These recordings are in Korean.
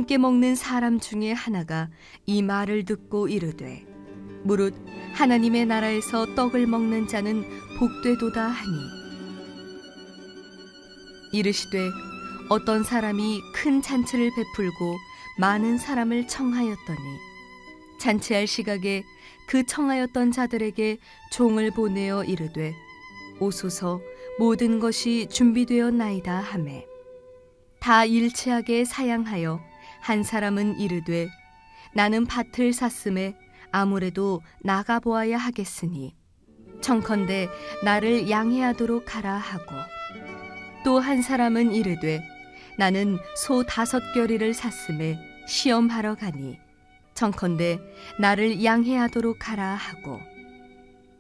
함께 먹는 사람 중에 하나가 이 말을 듣고 이르되 무릇 하나님의 나라에서 떡을 먹는 자는 복되도다 하니 이르시되 어떤 사람이 큰 잔치를 베풀고 많은 사람을 청하였더니 잔치할 시각에 그 청하였던 자들에게 종을 보내어 이르되 오소서 모든 것이 준비되었나이다 하매 다 일치하게 사양하여 한 사람은 이르되 나는 밭을 샀음에 아무래도 나가보아야 하겠으니 청컨대 나를 양해하도록 하라 하고 또 한 사람은 이르되 나는 소 5겨리를 샀음에 시험하러 가니 청컨대 나를 양해하도록 하라 하고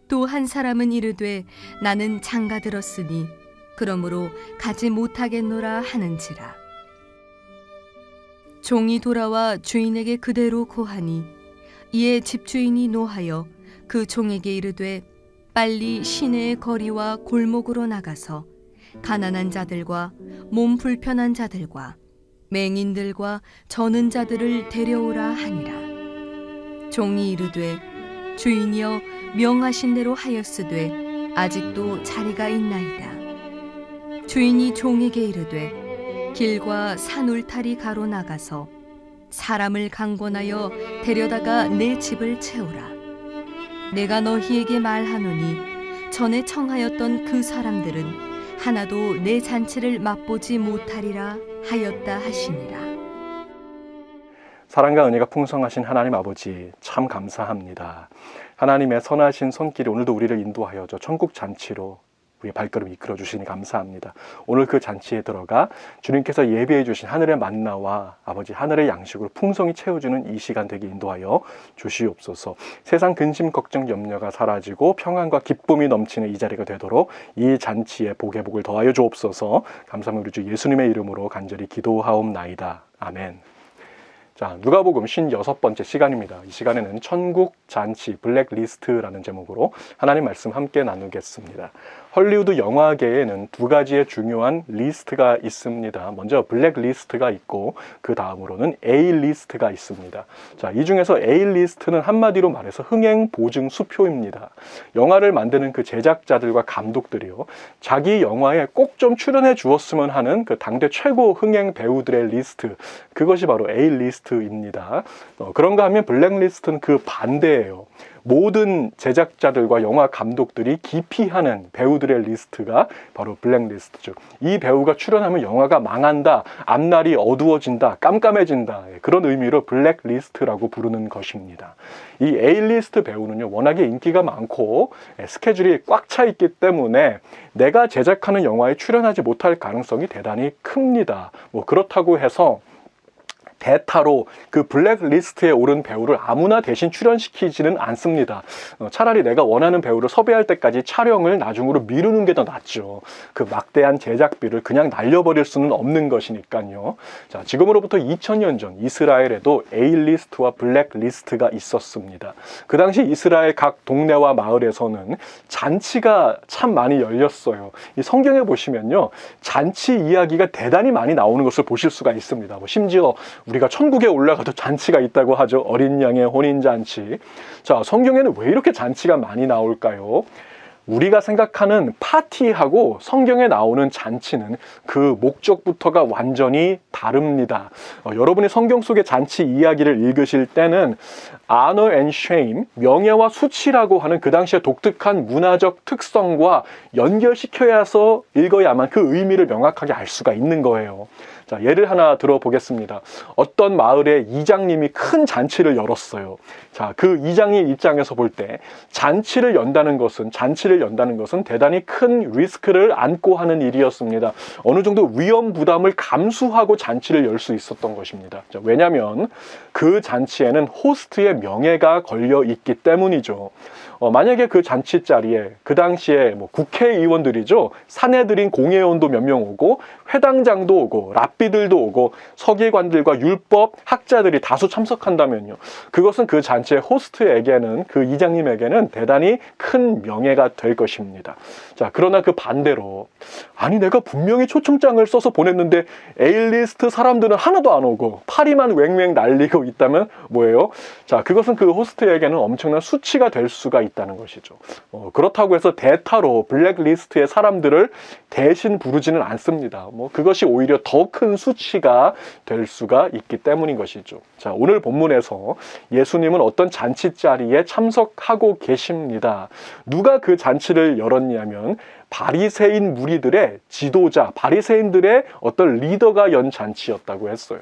또 한 사람은 이르되 나는 장가 들었으니 그러므로 가지 못하겠노라 하는지라. 종이 돌아와 주인에게 그대로 고하니 이에 집주인이 노하여 그 종에게 이르되 빨리 시내의 거리와 골목으로 나가서 가난한 자들과 몸 불편한 자들과 맹인들과 저는 자들을 데려오라 하니라. 종이 이르되 주인이여 명하신 대로 하였으되 아직도 자리가 있나이다. 주인이 종에게 이르되 길과 산 울타리 가로 나가서 사람을 강권하여 데려다가 내 집을 채우라. 내가 너희에게 말하노니 전에 청하였던 그 사람들은 하나도 내 잔치를 맛보지 못하리라 하였다 하시니라. 사랑과 은혜가 풍성하신 하나님 아버지 참 감사합니다. 하나님의 선하신 손길이 오늘도 우리를 인도하여 천국 잔치로 우리의 발걸음 이끌어 주시니 감사합니다. 오늘 그 잔치에 들어가 주님께서 예비해 주신 하늘의 만나와 아버지 하늘의 양식으로 풍성히 채워주는 이 시간 되게 인도하여 주시옵소서. 세상 근심 걱정 염려가 사라지고 평안과 기쁨이 넘치는 이 자리가 되도록 이 잔치에 복의 복을 더하여 주옵소서. 감사합니다. 우리 주 예수님의 이름으로 간절히 기도하옵나이다. 아멘. 자, 누가복음 56번째 시간입니다. 이 시간에는 천국 잔치 블랙리스트라는 제목으로 하나님 말씀 함께 나누겠습니다. 헐리우드 영화계에는 두 가지의 중요한 리스트가 있습니다. 먼저 블랙리스트가 있고 그 다음으로는 A리스트가 있습니다. 자, 이 중에서 A리스트는 한마디로 말해서 흥행 보증 수표입니다. 영화를 만드는 그 제작자들과 감독들이요, 자기 영화에 꼭 좀 출연해 주었으면 하는 그 당대 최고 흥행 배우들의 리스트, 그것이 바로 A리스트입니다. 그런가 하면 블랙리스트는 그 반대예요. 모든 제작자들과 영화 감독들이 기피하는 배우들의 리스트가 바로 블랙리스트죠. 이 배우가 출연하면 영화가 망한다, 앞날이 어두워진다, 깜깜해진다, 그런 의미로 블랙리스트라고 부르는 것입니다. 이 A리스트 배우는요, 워낙에 인기가 많고 스케줄이 꽉 차 있기 때문에 내가 제작하는 영화에 출연하지 못할 가능성이 대단히 큽니다. 그렇다고 해서 대타로 그 블랙리스트에 오른 배우를 아무나 대신 출연시키지는 않습니다. 차라리 내가 원하는 배우를 섭외할 때까지 촬영을 나중으로 미루는 게 더 낫죠. 그 막대한 제작비를 그냥 날려버릴 수는 없는 것이니까요. 자, 지금으로부터 2000년 전 이스라엘에도 A리스트와 블랙리스트가 있었습니다. 그 당시 이스라엘 각 동네와 마을에서는 잔치가 참 많이 열렸어요. 이 성경에 보시면요, 잔치 이야기가 대단히 많이 나오는 것을 보실 수가 있습니다. 심지어 우리가 천국에 올라가도 잔치가 있다고 하죠. 어린 양의 혼인잔치. 자, 성경에는 왜 이렇게 잔치가 많이 나올까요? 우리가 생각하는 파티하고 성경에 나오는 잔치는 그 목적부터가 완전히 다릅니다. 여러분이 성경 속의 잔치 이야기를 읽으실 때는 honor and shame, 명예와 수치라고 하는 그 당시의 독특한 문화적 특성과 연결시켜야 해서 읽어야만 그 의미를 명확하게 알 수가 있는 거예요. 자, 예를 하나 들어보겠습니다. 어떤 마을의 이장님이 큰 잔치를 열었어요. 자, 그 이장님 입장에서 볼 때 잔치를 연다는 것은 대단히 큰 리스크를 안고 하는 일이었습니다. 어느 정도 위험 부담을 감수하고 잔치를 열 수 있었던 것입니다. 자, 왜냐하면 그 잔치에는 호스트의 명예가 걸려 있기 때문이죠. 만약에 그 잔치 자리에 그 당시에 국회의원들이죠, 사내들인 공회의원도 몇 명 오고 회당장도 오고 랍비들도 오고 서기관들과 율법 학자들이 다수 참석한다면요, 그것은 그 잔치의 호스트에게는, 그 이장님에게는 대단히 큰 명예가 될 것입니다. 자, 그러나 그 반대로, 아니 내가 분명히 초청장을 써서 보냈는데 A리스트 사람들은 하나도 안 오고 파리만 웽웽 날리고 있다면 뭐예요? 자, 그것은 그 호스트에게는 엄청난 수치가 될 수가 있다는 것이죠. 그렇다고 해서 대타로 블랙리스트의 사람들을 대신 부르지는 않습니다. 그것이 오히려 더 큰 수치가 될 수가 있기 때문인 것이죠. 자, 오늘 본문에서 예수님은 어떤 잔치 자리에 참석하고 계십니다. 누가 그 잔치를 열었냐면 바리새인 무리들의 지도자, 바리새인들의 어떤 리더가 연 잔치였다고 했어요.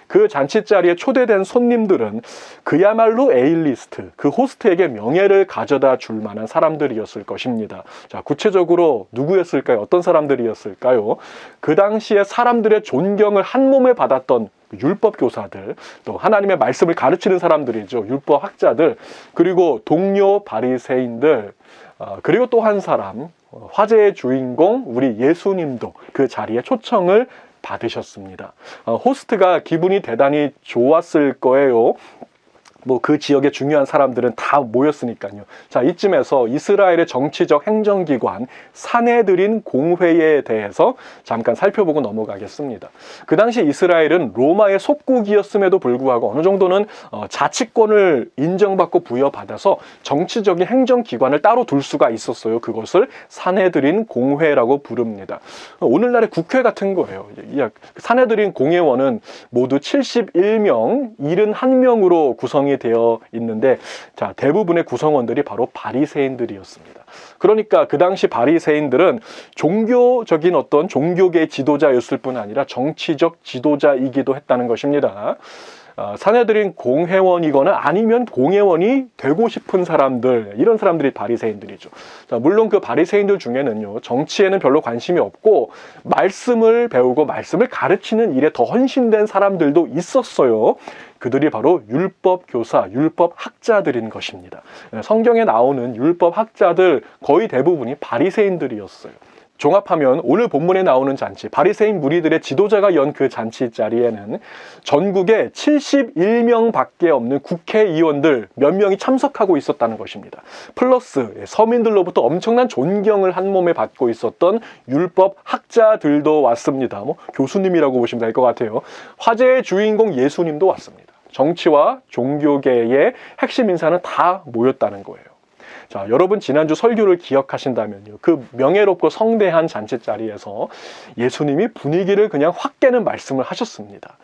그 잔치 자리에 초대된 손님들은 그야말로 A리스트, 그 호스트에게 명예를 가져다 줄 만한 사람들이었을 것입니다. 자, 구체적으로 누구였을까요? 어떤 사람들이었을까요? 그 당시에 사람들의 존경을 한 몸에 받았던 율법 교사들, 또 하나님의 말씀을 가르치는 사람들이죠. 율법 학자들, 그리고 동료 바리새인들, 그리고 또 한 사람, 화제의 주인공 우리 예수님도 그 자리에 초청을 받으셨습니다. 호스트가 기분이 대단히 좋았을 거예요. 그 지역의 중요한 사람들은 다 모였으니까요. 자, 이쯤에서 이스라엘의 정치적 행정기관 사네드린 공회에 대해서 잠깐 살펴보고 넘어가겠습니다. 그 당시 이스라엘은 로마의 속국이었음에도 불구하고 어느 정도는 자치권을 인정받고 부여받아서 정치적인 행정기관을 따로 둘 수가 있었어요. 그것을 사네드린 공회라고 부릅니다. 오늘날의 국회 같은 거예요. 사네드린 공회원은 모두 71명, 71명으로 구성이 되어 있는데, 자, 대부분의 구성원들이 바로 바리새인들이었습니다. 그러니까 그 당시 바리새인들은 종교적인 어떤 종교계 지도자였을 뿐 아니라 정치적 지도자이기도 했다는 것입니다. 사내들인 공회원이거나 아니면 공회원이 되고 싶은 사람들, 이런 사람들이 바리새인들이죠. 자, 물론 그 바리새인들 중에는요, 정치에는 별로 관심이 없고 말씀을 배우고 말씀을 가르치는 일에 더 헌신된 사람들도 있었어요. 그들이 바로 율법 교사, 율법 학자들인 것입니다. 성경에 나오는 율법 학자들 거의 대부분이 바리새인들이었어요. 종합하면 오늘 본문에 나오는 잔치, 바리새인 무리들의 지도자가 연 그 잔치 자리에는 전국에 71명밖에 없는 국회의원들 몇 명이 참석하고 있었다는 것입니다. 플러스 서민들로부터 엄청난 존경을 한 몸에 받고 있었던 율법 학자들도 왔습니다. 교수님이라고 보시면 될 것 같아요. 화제의 주인공 예수님도 왔습니다. 정치와 종교계의 핵심 인사는 다 모였다는 거예요. 자, 여러분 지난주 설교를 기억하신다면요, 그 명예롭고 성대한 잔치 자리에서 예수님이 분위기를 그냥 확 깨는 말씀을 하셨습니다.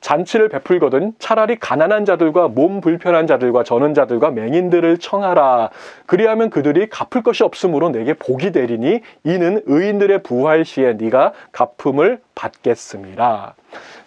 잔치를 베풀거든 차라리 가난한 자들과 몸 불편한 자들과 저는 자들과 맹인들을 청하라. 그리하면 그들이 갚을 것이 없으므로 내게 복이 되리니 이는 의인들의 부활 시에 네가 갚음을 받겠음이라.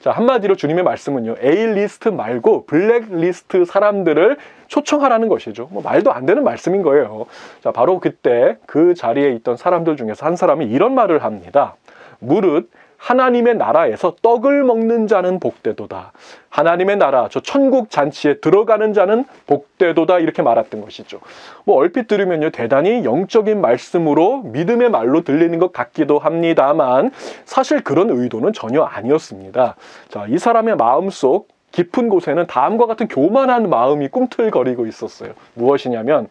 자, 한마디로 주님의 말씀은요, A리스트 말고 블랙리스트 사람들을 초청하라는 것이죠. 말도 안 되는 말씀인 거예요. 자, 바로 그때 그 자리에 있던 사람들 중에서 한 사람이 이런 말을 합니다. 무릇 하나님의 나라에서 떡을 먹는 자는 복되도다. 하나님의 나라, 저 천국 잔치에 들어가는 자는 복되도다. 이렇게 말했던 것이죠. 얼핏 들으면요, 대단히 영적인 말씀으로 믿음의 말로 들리는 것 같기도 합니다만 사실 그런 의도는 전혀 아니었습니다. 자, 이 사람의 마음속 깊은 곳에는 다음과 같은 교만한 마음이 꿈틀거리고 있었어요. 무엇이냐면,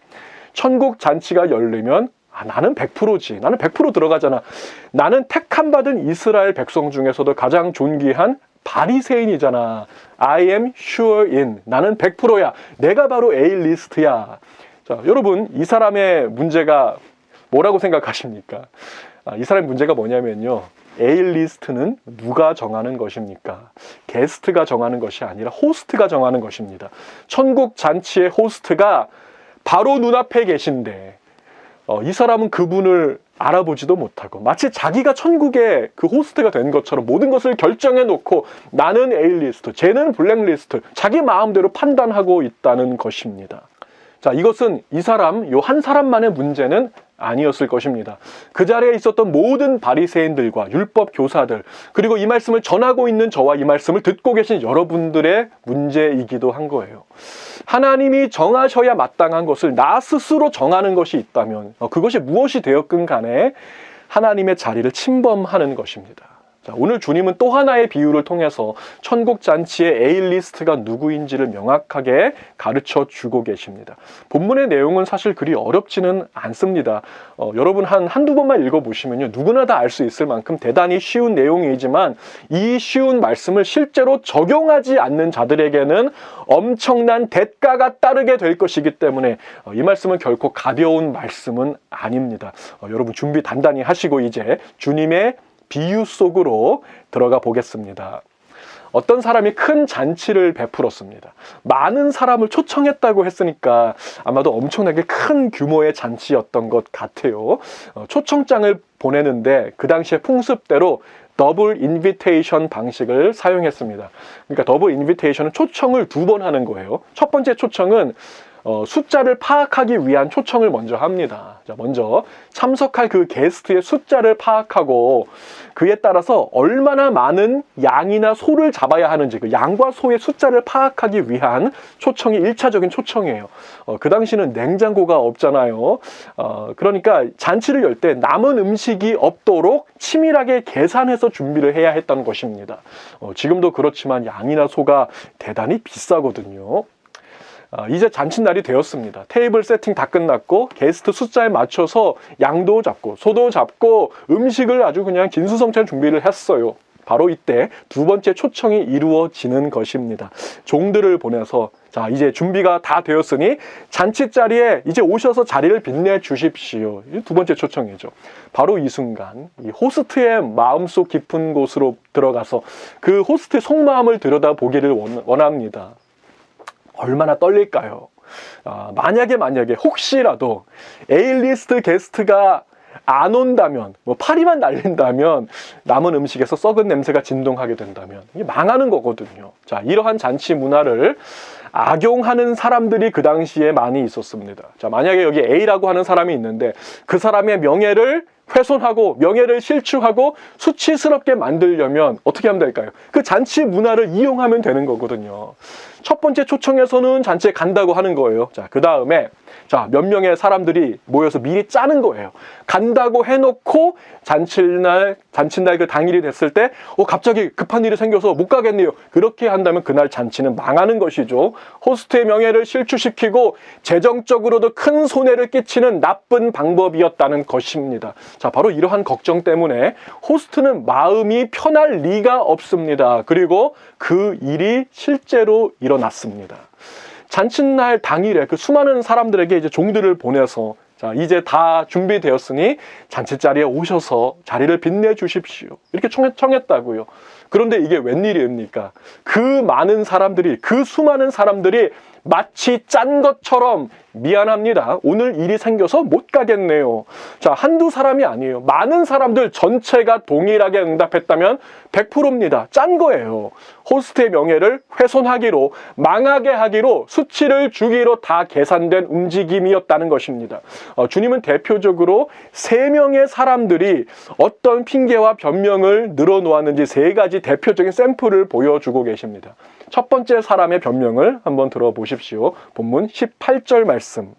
천국 잔치가 열리면 나는 100%지. 나는 100% 들어가잖아. 나는 택함받은 이스라엘 백성 중에서도 가장 존귀한 바리새인이잖아. I am sure in. 나는 100%야. 내가 바로 A리스트야. 자, 여러분, 이 사람의 문제가 뭐라고 생각하십니까? 이 사람의 문제가 뭐냐면요, A리스트는 누가 정하는 것입니까? 게스트가 정하는 것이 아니라 호스트가 정하는 것입니다. 천국 잔치의 호스트가 바로 눈앞에 계신데 이 사람은 그분을 알아보지도 못하고 마치 자기가 천국의 그 호스트가 된 것처럼 모든 것을 결정해 놓고 나는 A리스트, 쟤는 블랙리스트, 자기 마음대로 판단하고 있다는 것입니다. 자, 이것은 이 사람, 요 한 사람만의 문제는 아니었을 것입니다. 그 자리에 있었던 모든 바리새인들과 율법 교사들, 그리고 이 말씀을 전하고 있는 저와 이 말씀을 듣고 계신 여러분들의 문제이기도 한 거예요. 하나님이 정하셔야 마땅한 것을 나 스스로 정하는 것이 있다면 그것이 무엇이 되었건 간에 하나님의 자리를 침범하는 것입니다. 자, 오늘 주님은 또 하나의 비유를 통해서 천국 잔치의 A리스트가 누구인지를 명확하게 가르쳐 주고 계십니다. 본문의 내용은 사실 그리 어렵지는 않습니다. 여러분 한두 번만 읽어보시면요, 누구나 다 알 수 있을 만큼 대단히 쉬운 내용이지만 이 쉬운 말씀을 실제로 적용하지 않는 자들에게는 엄청난 대가가 따르게 될 것이기 때문에 이 말씀은 결코 가벼운 말씀은 아닙니다. 여러분 준비 단단히 하시고 이제 주님의 비유 속으로 들어가 보겠습니다. 어떤 사람이 큰 잔치를 베풀었습니다. 많은 사람을 초청했다고 했으니까 아마도 엄청나게 큰 규모의 잔치였던 것 같아요. 초청장을 보내는데 그 당시에 풍습대로 더블 인비테이션 방식을 사용했습니다. 그러니까 더블 인비테이션은 초청을 2번 하는 거예요. 첫 번째 초청은 숫자를 파악하기 위한 초청을 먼저 합니다. 자, 먼저 참석할 그 게스트의 숫자를 파악하고 그에 따라서 얼마나 많은 양이나 소를 잡아야 하는지 그 양과 소의 숫자를 파악하기 위한 초청이 1차적인 초청이에요. 그 당시는 냉장고가 없잖아요. 그러니까 잔치를 열 때 남은 음식이 없도록 치밀하게 계산해서 준비를 해야 했다는 것입니다. 지금도 그렇지만 양이나 소가 대단히 비싸거든요. 이제 잔칫날이 되었습니다. 테이블 세팅 다 끝났고 게스트 숫자에 맞춰서 양도 잡고 소도 잡고 음식을 아주 그냥 진수성찬 준비를 했어요. 바로 이때 2번째 초청이 이루어지는 것입니다. 종들을 보내서 자, 이제 준비가 다 되었으니 잔치 자리에 이제 오셔서 자리를 빛내 주십시오. 이 2번째 초청이죠. 바로 이 순간 이 호스트의 마음속 깊은 곳으로 들어가서 그 호스트의 속마음을 들여다보기를 원합니다. 얼마나 떨릴까요? 만약에 혹시라도 A리스트 게스트가 안 온다면, 파리만 날린다면, 남은 음식에서 썩은 냄새가 진동하게 된다면 이게 망하는 거거든요. 자, 이러한 잔치 문화를 악용하는 사람들이 그 당시에 많이 있었습니다. 자, 만약에 여기 A라고 하는 사람이 있는데 그 사람의 명예를 훼손하고 명예를 실추하고 수치스럽게 만들려면 어떻게 하면 될까요? 그 잔치 문화를 이용하면 되는 거거든요. 첫 번째 초청에서는 잔치에 간다고 하는 거예요. 자, 그 다음에 몇 명의 사람들이 모여서 미리 짜는 거예요. 간다고 해놓고 잔칫날 그 당일이 됐을 때 갑자기 급한 일이 생겨서 못 가겠네요. 그렇게 한다면 그날 잔치는 망하는 것이죠. 호스트의 명예를 실추시키고 재정적으로도 큰 손해를 끼치는 나쁜 방법이었다는 것입니다. 자, 바로 이러한 걱정 때문에 호스트는 마음이 편할 리가 없습니다. 그리고 그 일이 실제로 일어났습니다. 잔칫날 당일에 그 수많은 사람들에게 이제 종들을 보내서 자, 이제 다 준비되었으니 잔치 자리에 오셔서 자리를 빛내 주십시오. 이렇게 청했다고요. 그런데 이게 웬일입니까? 그 수많은 사람들이 마치 짠 것처럼 미안합니다. 오늘 일이 생겨서 못 가겠네요. 자, 한두 사람이 아니에요. 많은 사람들 전체가 동일하게 응답했다면 100%입니다. 짠 거예요. 호스트의 명예를 훼손하기로, 망하게 하기로, 수치를 주기로 다 계산된 움직임이었다는 것입니다. 주님은 대표적으로 3명의 사람들이 어떤 핑계와 변명을 늘어놓았는지 3가지 대표적인 샘플을 보여주고 계십니다. 첫 번째 사람의 변명을 한번 들어보십시오. 본문 18절 말씀.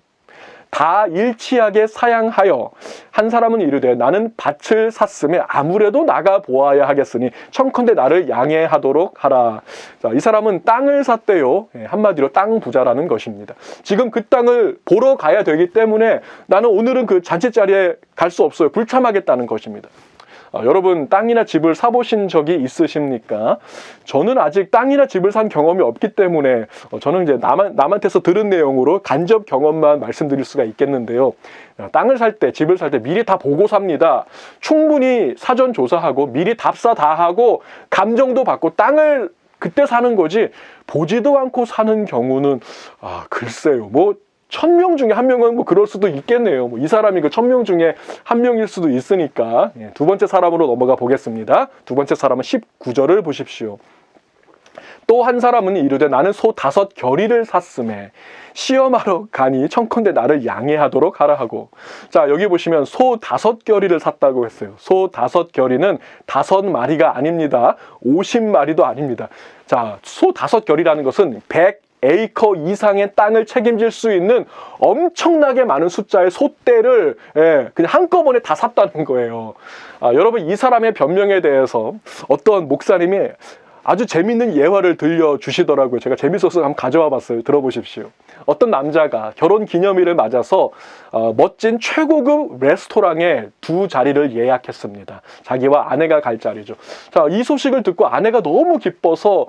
다 일치하게 사양하여 한 사람은 이르되 나는 밭을 샀음에 아무래도 나가 보아야 하겠으니 청컨대 나를 양해하도록 하라. 자, 이 사람은 땅을 샀대요. 한마디로 땅 부자라는 것입니다. 지금 그 땅을 보러 가야 되기 때문에 나는 오늘은 그 잔치 자리에 갈 수 없어요. 불참하겠다는 것입니다. 여러분 땅이나 집을 사보신 적이 있으십니까? 저는 아직 땅이나 집을 산 경험이 없기 때문에 저는 이제 남한테서 들은 내용으로 간접 경험만 말씀드릴 수가 있겠는데요. 땅을 살 때, 집을 살 때 미리 다 보고 삽니다. 충분히 사전 조사하고 미리 답사 다 하고 감정도 받고 땅을 그때 사는 거지 보지도 않고 사는 경우는 글쎄요. 1000명 중에 1명은 그럴 수도 있겠네요. 이 사람이 그 1000명 중에 1명일 수도 있으니까. 두 번째 사람으로 넘어가 보겠습니다. 두 번째 사람은 19절을 보십시오. 또 한 사람은 이르되 나는 소 5겨리를 샀음에 시험하러 가니 청컨대 나를 양해하도록 하라 하고. 자, 여기 보시면 소 5겨리를 샀다고 했어요. 소 5겨리는 5마리가 아닙니다. 50마리도 아닙니다. 자, 소 5겨리라는 것은 에이커 이상의 땅을 책임질 수 있는 엄청나게 많은 숫자의 소떼를 그냥 한꺼번에 다 샀다는 거예요. 여러분, 이 사람의 변명에 대해서 어떤 목사님이 아주 재밌는 예화를 들려주시더라고요. 제가 재밌어서 한번 가져와 봤어요. 들어보십시오. 어떤 남자가 결혼 기념일을 맞아서 멋진 최고급 레스토랑에 2자리를 예약했습니다. 자기와 아내가 갈 자리죠. 자, 이 소식을 듣고 아내가 너무 기뻐서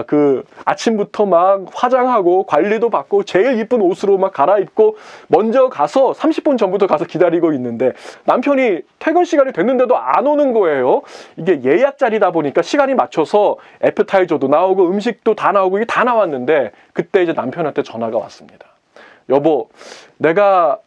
그 아침부터 막 화장하고 관리도 받고 제일 이쁜 옷으로 막 갈아입고 먼저 가서 30분 전부터 가서 기다리고 있는데 남편이 퇴근 시간이 됐는데도 안 오는 거예요. 이게 예약 자리다 보니까 시간이 맞춰서 애프타이저도 나오고 음식도 다 나오고 이게 다 나왔는데 그때 이제 남편한테 전화가 왔습니다. 여보, 내가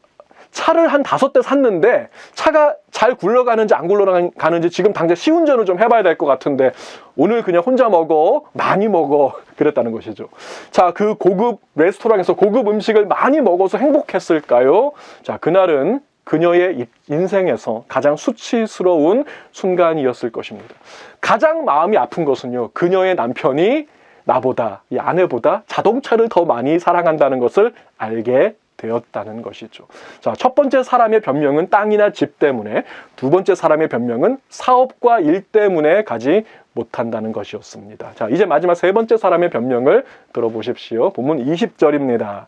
차를 한 5대 샀는데 차가 잘 굴러가는지 안 굴러가는지 지금 당장 시운전을 좀 해봐야 될 것 같은데 오늘 그냥 혼자 먹어, 많이 먹어, 그랬다는 것이죠. 자, 그 고급 레스토랑에서 고급 음식을 많이 먹어서 행복했을까요? 자, 그날은 그녀의 인생에서 가장 수치스러운 순간이었을 것입니다. 가장 마음이 아픈 것은요, 그녀의 남편이 나보다, 이 아내보다 자동차를 더 많이 사랑한다는 것을 알게 되었다는 것이죠. 자, 첫 번째 사람의 변명은 땅이나 집 때문에, 두 번째 사람의 변명은 사업과 일 때문에 가지 못한다는 것이었습니다. 자, 이제 마지막 세 번째 사람의 변명을 들어보십시오. 본문 20절입니다.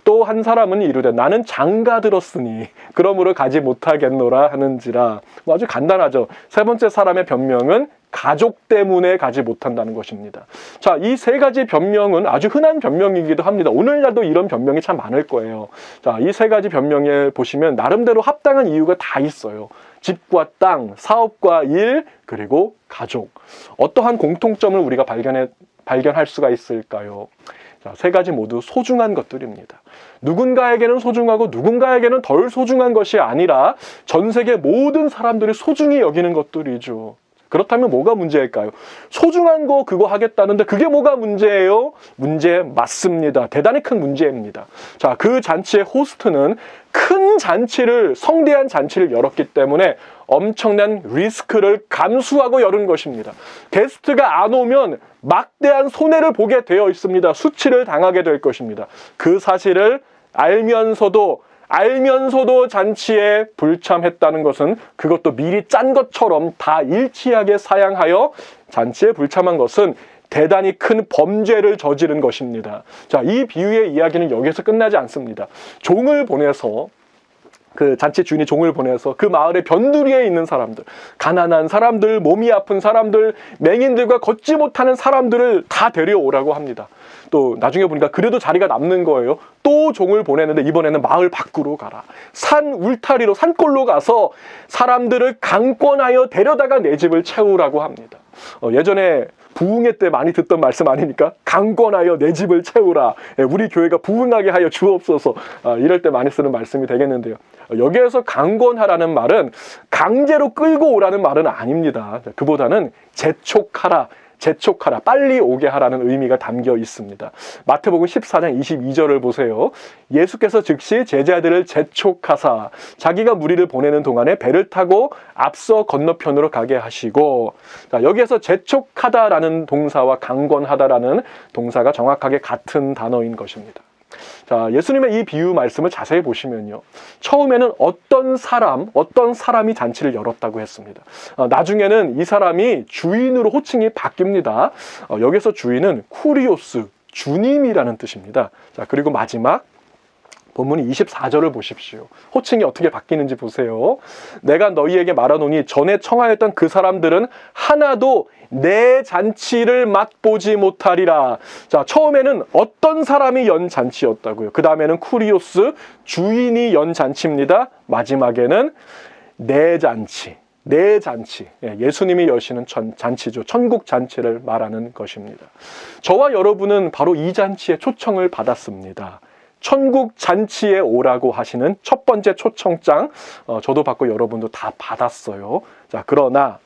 또 한 사람은 이르되 나는 장가 들었으니 그러므로 가지 못하겠노라 하는지라. 아주 간단하죠. 세 번째 사람의 변명은 가족 때문에 가지 못한다는 것입니다. 자, 이 세 가지 변명은 아주 흔한 변명이기도 합니다. 오늘날도 이런 변명이 참 많을 거예요. 자, 이 세 가지 변명에 보시면 나름대로 합당한 이유가 다 있어요. 집과 땅, 사업과 일, 그리고 가족. 어떠한 공통점을 우리가 발견할 수가 있을까요? 자, 세 가지 모두 소중한 것들입니다. 누군가에게는 소중하고 누군가에게는 덜 소중한 것이 아니라 전 세계 모든 사람들이 소중히 여기는 것들이죠. 그렇다면 뭐가 문제일까요? 소중한 거 그거 하겠다는데 그게 뭐가 문제예요? 문제 맞습니다. 대단히 큰 문제입니다. 자, 그 잔치의 호스트는 큰 잔치를, 성대한 잔치를 열었기 때문에 엄청난 리스크를 감수하고 열은 것입니다. 게스트가 안 오면 막대한 손해를 보게 되어 있습니다. 수치를 당하게 될 것입니다. 그 사실을 알면서도 잔치에 불참했다는 것은 그것도 미리 짠 것처럼 다 일치하게 사양하여 잔치에 불참한 것은 대단히 큰 범죄를 저지른 것입니다. 자, 이 비유의 이야기는 여기서 끝나지 않습니다. 종을 보내서, 그 잔치 주인이 종을 보내서 그 마을의 변두리에 있는 사람들, 가난한 사람들, 몸이 아픈 사람들, 맹인들과 걷지 못하는 사람들을 다 데려오라고 합니다. 또 나중에 보니까 그래도 자리가 남는 거예요. 또 종을 보내는데 이번에는 마을 밖으로 가라. 산 울타리로, 산골로 가서 사람들을 강권하여 데려다가 내 집을 채우라고 합니다. 예전에 부흥회 때 많이 듣던 말씀 아닙니까? 강권하여 내 집을 채우라. 우리 교회가 부흥하게 하여 주옵소서. 이럴 때 많이 쓰는 말씀이 되겠는데요. 여기에서 강권하라는 말은 강제로 끌고 오라는 말은 아닙니다. 그보다는 재촉하라, 빨리 오게 하라는 의미가 담겨 있습니다. 마태복음 14장 22절을 보세요. 예수께서 즉시 제자들을 재촉하사 자기가 무리를 보내는 동안에 배를 타고 앞서 건너편으로 가게 하시고, 자, 여기에서 재촉하다라는 동사와 강권하다라는 동사가 정확하게 같은 단어인 것입니다. 자, 예수님의 이 비유 말씀을 자세히 보시면요, 처음에는 어떤 사람이 잔치를 열었다고 했습니다. 나중에는 이 사람이 주인으로 호칭이 바뀝니다. 여기서 주인은 쿠리오스, 주님이라는 뜻입니다. 자, 그리고 마지막 본문 24절을 보십시오. 호칭이 어떻게 바뀌는지 보세요. 내가 너희에게 말하노니 전에 청하였던 그 사람들은 하나도 내 잔치를 맛보지 못하리라. 자, 처음에는 어떤 사람이 연 잔치였다고요. 그 다음에는 쿠리오스, 주인이 연 잔치입니다. 마지막에는 내 잔치. 예수님이 여시는 잔치죠. 천국 잔치를 말하는 것입니다. 저와 여러분은 바로 이 잔치에 초청을 받았습니다. 천국 잔치에 오라고 하시는 첫 번째 초청장, 저도 받고 여러분도 다 받았어요. 자, 그러나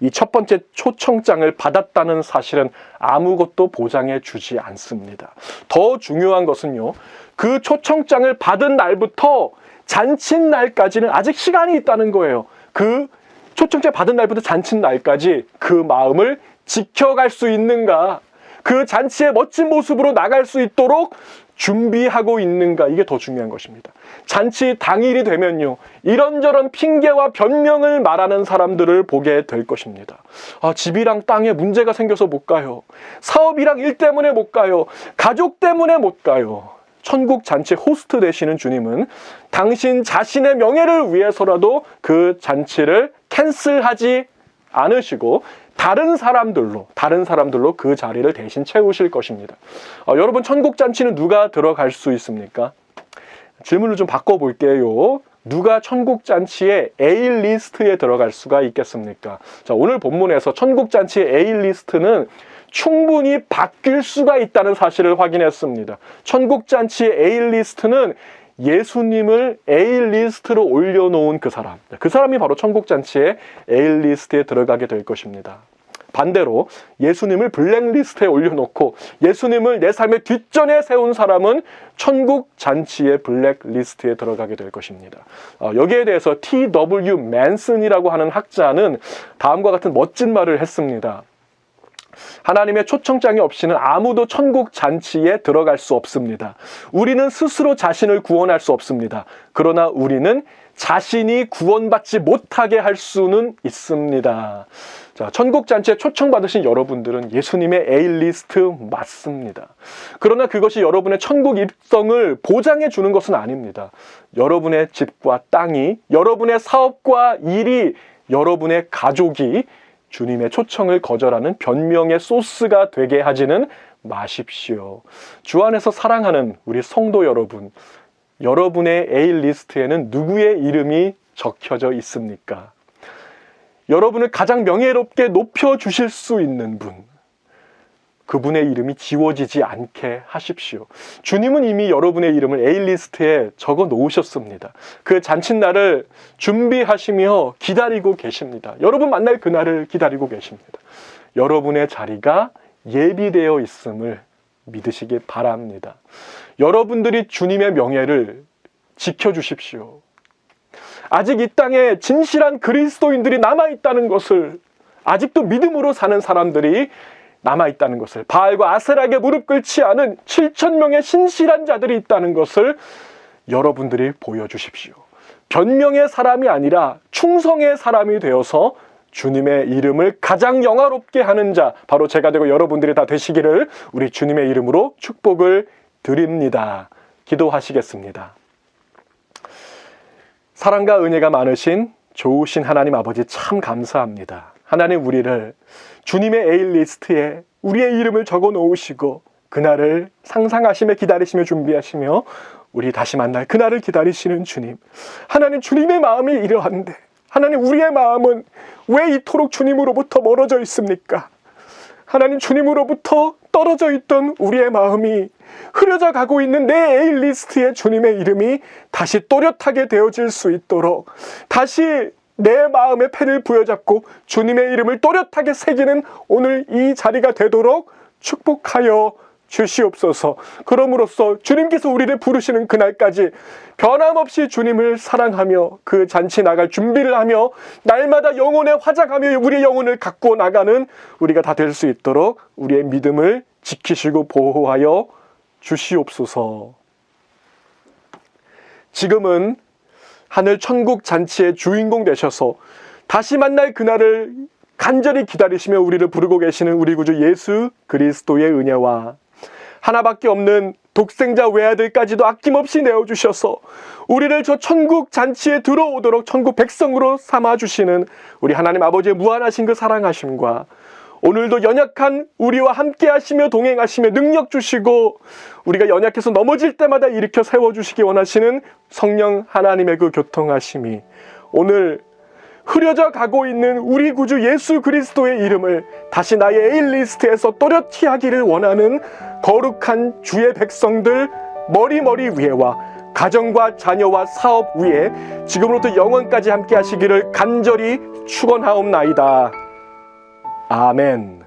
이 첫 번째 초청장을 받았다는 사실은 아무것도 보장해 주지 않습니다. 더 중요한 것은요, 그 초청장을 받은 날부터 잔칫날까지는 아직 시간이 있다는 거예요. 그 초청장 받은 날부터 잔칫날까지 그 마음을 지켜갈 수 있는가, 그 잔치의 멋진 모습으로 나갈 수 있도록 준비하고 있는가, 이게 더 중요한 것입니다. 잔치 당일이 되면요, 이런저런 핑계와 변명을 말하는 사람들을 보게 될 것입니다. 집이랑 땅에 문제가 생겨서 못 가요. 사업이랑 일 때문에 못 가요. 가족 때문에 못 가요. 천국 잔치 호스트 되시는 주님은 당신 자신의 명예를 위해서라도 그 잔치를 캔슬하지 않으시고 다른 사람들로 그 자리를 대신 채우실 것입니다. 여러분, 천국 잔치는 누가 들어갈 수 있습니까? 질문을 좀 바꿔볼게요. 누가 천국 잔치의 A리스트에 들어갈 수가 있겠습니까? 자, 오늘 본문에서 천국 잔치의 A리스트는 충분히 바뀔 수가 있다는 사실을 확인했습니다. 천국 잔치의 A리스트는 예수님을 A리스트로 올려놓은 그 사람이 바로 천국 잔치의 A리스트에 들어가게 될 것입니다. 반대로 예수님을 블랙리스트에 올려놓고 예수님을 내 삶의 뒷전에 세운 사람은 천국 잔치의 블랙리스트에 들어가게 될 것입니다. 여기에 대해서 T.W. 맨슨이라고 하는 학자는 다음과 같은 멋진 말을 했습니다. 하나님의 초청장이 없이는 아무도 천국 잔치에 들어갈 수 없습니다. 우리는 스스로 자신을 구원할 수 없습니다. 그러나 우리는 자신이 구원받지 못하게 할 수는 있습니다. 자, 천국 잔치에 초청받으신 여러분들은 예수님의 A리스트 맞습니다. 그러나 그것이 여러분의 천국 입성을 보장해 주는 것은 아닙니다. 여러분의 집과 땅이, 여러분의 사업과 일이, 여러분의 가족이 주님의 초청을 거절하는 변명의 소스가 되게 하지는 마십시오. 주 안에서 사랑하는 우리 성도 여러분, 여러분의 A리스트에는 누구의 이름이 적혀져 있습니까? 여러분을 가장 명예롭게 높여주실 수 있는 분, 그분의 이름이 지워지지 않게 하십시오. 주님은 이미 여러분의 이름을 A리스트에 적어 놓으셨습니다. 그 잔칫날을 준비하시며 기다리고 계십니다. 여러분 만날 그날을 기다리고 계십니다. 여러분의 자리가 예비되어 있음을 믿으시기 바랍니다. 여러분들이 주님의 명예를 지켜주십시오. 아직 이 땅에 진실한 그리스도인들이 남아있다는 것을, 아직도 믿음으로 사는 사람들이 남아있다는 것을, 바알과 아세라에게 무릎 꿇지 않은 7,000명의 신실한 자들이 있다는 것을 여러분들이 보여주십시오. 변명의 사람이 아니라 충성의 사람이 되어서 주님의 이름을 가장 영화롭게 하는 자, 바로 제가 되고 여러분들이 다 되시기를 우리 주님의 이름으로 축복을 드립니다. 기도하시겠습니다. 사랑과 은혜가 많으신 좋으신 하나님 아버지, 참 감사합니다. 하나님, 우리를 주님의 A리스트에 우리의 이름을 적어 놓으시고 그날을 상상하시며 기다리시며 준비하시며 우리 다시 만날 그날을 기다리시는 주님, 하나님, 주님의 마음이 이러한데 하나님, 우리의 마음은 왜 이토록 주님으로부터 멀어져 있습니까? 하나님, 주님으로부터 떨어져 있던 우리의 마음이 흐려져 가고 있는 내 A리스트에 주님의 이름이 다시 또렷하게 되어질 수 있도록, 다시 내 마음의 패를 부여잡고 주님의 이름을 또렷하게 새기는 오늘 이 자리가 되도록 축복하여 주시옵소서. 그럼으로써 주님께서 우리를 부르시는 그날까지 변함없이 주님을 사랑하며 그 잔치 나갈 준비를 하며 날마다 영혼의 화장하며 우리의 영혼을 가꾸어 나가는 우리가 다 될 수 있도록 우리의 믿음을 지키시고 보호하여 주시옵소서. 지금은 하늘 천국 잔치의 주인공 되셔서 다시 만날 그날을 간절히 기다리시며 우리를 부르고 계시는 우리 구주 예수 그리스도의 은혜와 하나밖에 없는 독생자 외아들까지도 아낌없이 내어주셔서 우리를 저 천국 잔치에 들어오도록 천국 백성으로 삼아주시는 우리 하나님 아버지의 무한하신 그 사랑하심과 오늘도 연약한 우리와 함께 하시며 동행하시며 능력 주시고 우리가 연약해서 넘어질 때마다 일으켜 세워주시기 원하시는 성령 하나님의 그 교통하심이 오늘 흐려져 가고 있는 우리 구주 예수 그리스도의 이름을 다시 나의 A리스트에서 또렷히 하기를 원하는 거룩한 주의 백성들 머리 위에와 가정과 자녀와 사업 위에 지금부터 영원까지 함께 하시기를 간절히 축원하옵나이다. 아멘.